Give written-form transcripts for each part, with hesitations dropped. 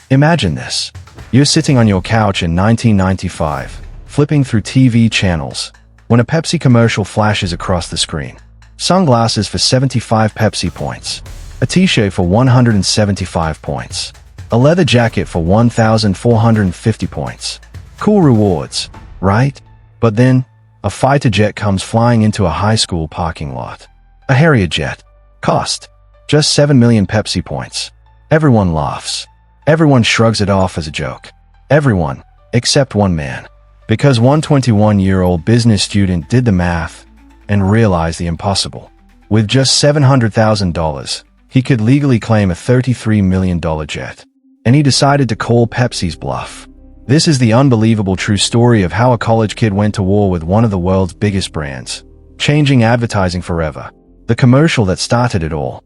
Imagine this. You're sitting on your couch in 1995, flipping through TV channels, when a Pepsi commercial flashes across the screen. Sunglasses for 75 Pepsi points. A t-shirt for 175 points. A leather jacket for 1,450 points. Cool rewards, right? But then, a fighter jet comes flying into a high school parking lot. A Harrier jet. Cost. Just 7 million Pepsi points. Everyone laughs. Everyone shrugs it off as a joke. Everyone, except one man. Because one 21-year-old business student did the math and realized the impossible. With just $700,000, he could legally claim a $33 million jet. And he decided to call Pepsi's bluff. This is the unbelievable true story of how a college kid went to war with one of the world's biggest brands, changing advertising forever. The commercial that started it all.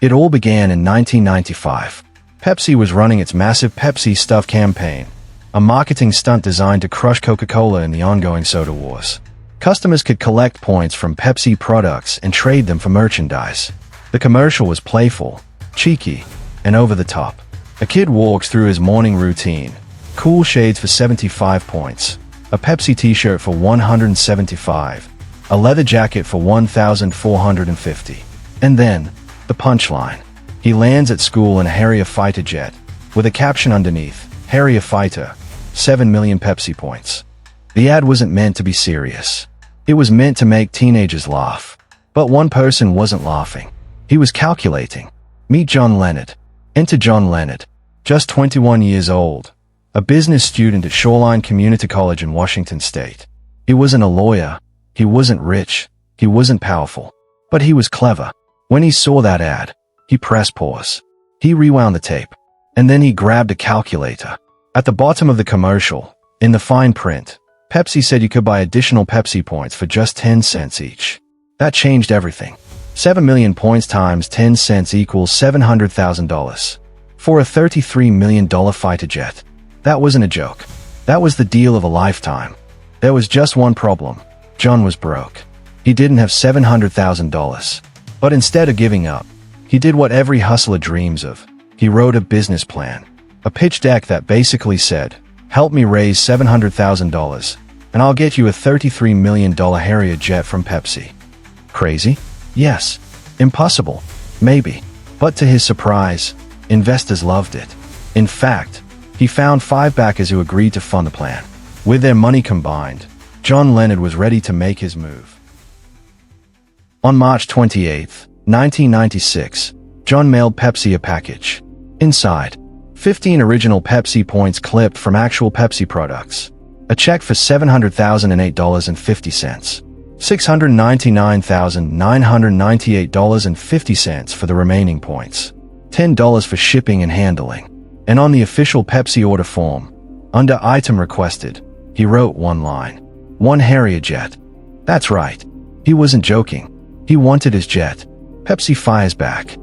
It all began in 1995. Pepsi was running its massive Pepsi Stuff campaign, a marketing stunt designed to crush Coca-Cola in the ongoing soda wars. Customers could collect points from Pepsi products and trade them for merchandise. The commercial was playful, cheeky, and over the top. A kid walks through his morning routine. Cool shades for 75 points. A Pepsi t-shirt for 175. A leather jacket for 1,450. And then, the punchline. He lands at school in a Harrier fighter jet, with a caption underneath, Harrier fighter, 7 million Pepsi points. The ad wasn't meant to be serious. It was meant to make teenagers laugh. But one person wasn't laughing. He was calculating. Meet John Leonard. Enter John Leonard, just 21 years old, a business student at Shoreline Community College in Washington State. He wasn't a lawyer. He wasn't rich. He wasn't powerful. But he was clever. When he saw that ad, he pressed pause. He rewound the tape. And then he grabbed a calculator. At the bottom of the commercial, in the fine print, Pepsi said you could buy additional Pepsi points for just 10 cents each. That changed everything. 7 million points times 10 cents equals $700,000. For a $33 million fighter jet. That wasn't a joke. That was the deal of a lifetime. There was just one problem. John was broke. He didn't have $700,000. But instead of giving up, he did what every hustler dreams of. He wrote a business plan. A pitch deck that basically said, help me raise $700,000, and I'll get you a $33 million Harrier jet from Pepsi. Crazy? Yes. Impossible? Maybe. But to his surprise, investors loved it. In fact, he found 5 backers who agreed to fund the plan. With their money combined, John Leonard was ready to make his move. On March 28, 1996, John mailed Pepsi a package. Inside, 15 original Pepsi points clipped from actual Pepsi products. A check for $700,008.50. $699,998.50 for the remaining points. $10 for shipping and handling. And on the official Pepsi order form, under item requested, he wrote one line. 1 Harrier jet. That's right. He wasn't joking. He wanted his jet. Pepsi fires back.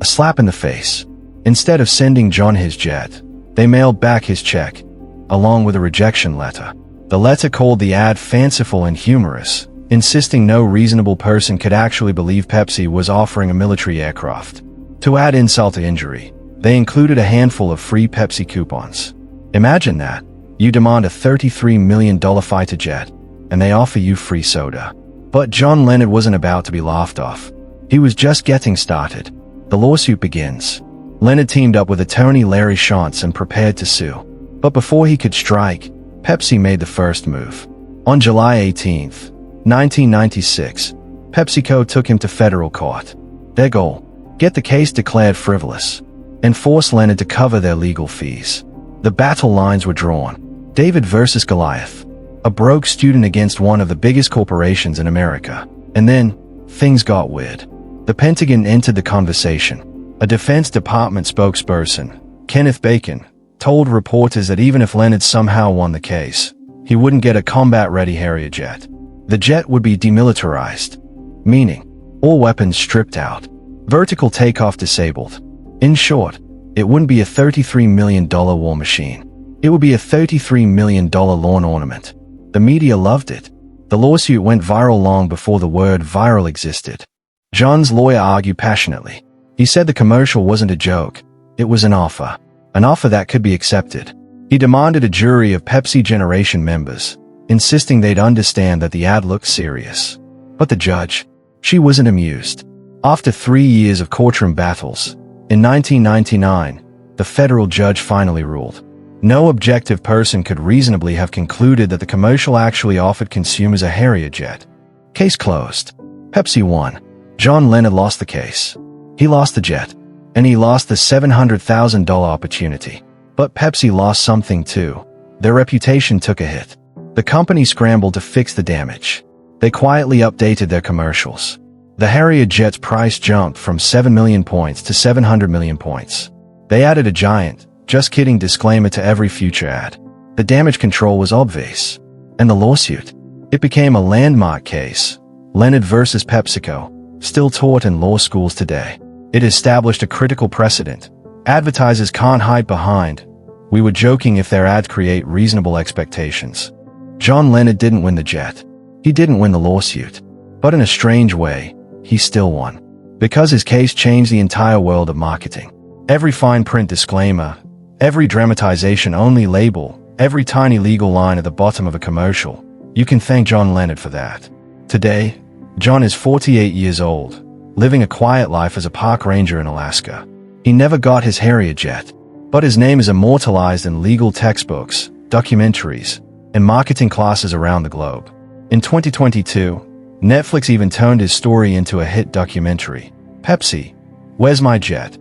A slap in the face. Instead of sending John his jet, they mailed back his check, along with a rejection letter. The letter called the ad fanciful and humorous, insisting no reasonable person could actually believe Pepsi was offering a military aircraft. To add insult to injury, they included a handful of free Pepsi coupons. Imagine that. You demand a $33 million fighter jet, and they offer you free soda. But John Leonard wasn't about to be laughed off. He was just getting started. The lawsuit begins. Leonard teamed up with attorney Larry Shantz and prepared to sue. But before he could strike, Pepsi made the first move. On July 18, 1996, Pepsico took him to federal court. Their goal? Get the case declared frivolous and force Leonard to cover their legal fees. The battle lines were drawn. David versus Goliath. A broke student against one of the biggest corporations in America. And then, things got weird. The Pentagon entered the conversation. A Defense Department spokesperson, Kenneth Bacon, told reporters that even if Leonard somehow won the case, he wouldn't get a combat-ready Harrier jet. The jet would be demilitarized, meaning all weapons stripped out, vertical takeoff disabled. In short, it wouldn't be a $33 million war machine. It would be a $33 million lawn ornament. The media loved it. The lawsuit went viral long before the word viral existed. John's lawyer argued passionately. He said the commercial wasn't a joke. It was an offer that could be accepted. He demanded a jury of Pepsi Generation members, insisting they'd understand that the ad looked serious. But the judge, she wasn't amused. After 3 years of courtroom battles, in 1999, the federal judge finally ruled. No objective person could reasonably have concluded that the commercial actually offered consumers a Harrier jet. Case closed. Pepsi won. John Leonard lost the case. He lost the jet, and he lost the $700,000 opportunity. But Pepsi lost something too. Their reputation took a hit. The company scrambled to fix the damage. They quietly updated their commercials. The Harrier jet's price jumped from 7 million points to 700 million points. They added a giant, "just kidding" disclaimer to every future ad. The damage control was obvious. And the lawsuit? It became a landmark case. Leonard versus Pepsico, still taught in law schools today. It established a critical precedent. Advertisers can't hide behind, "We were joking" if their ads create reasonable expectations. John Leonard didn't win the jet. He didn't win the lawsuit. But in a strange way, he still won. Because his case changed the entire world of marketing. Every fine print disclaimer, every dramatization-only label, every tiny legal line at the bottom of a commercial. You can thank John Leonard for that. Today, John is 48 years old, living a quiet life as a park ranger in Alaska. He never got his Harrier jet, but his name is immortalized in legal textbooks, documentaries, and marketing classes around the globe. In 2022, Netflix even turned his story into a hit documentary, Pepsi, Where's My Jet?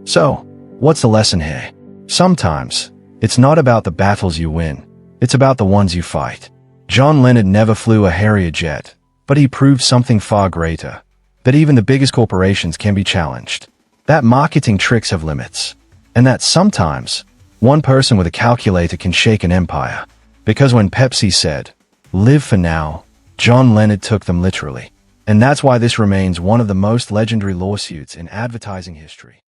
So, what's the lesson here? Sometimes, it's not about the battles you win, it's about the ones you fight. John Leonard never flew a Harrier jet, but he proved something far greater, that even the biggest corporations can be challenged. That marketing tricks have limits. And that sometimes, one person with a calculator can shake an empire. Because when Pepsi said, "Live for now," John Leonard took them literally. And that's why this remains one of the most legendary lawsuits in advertising history.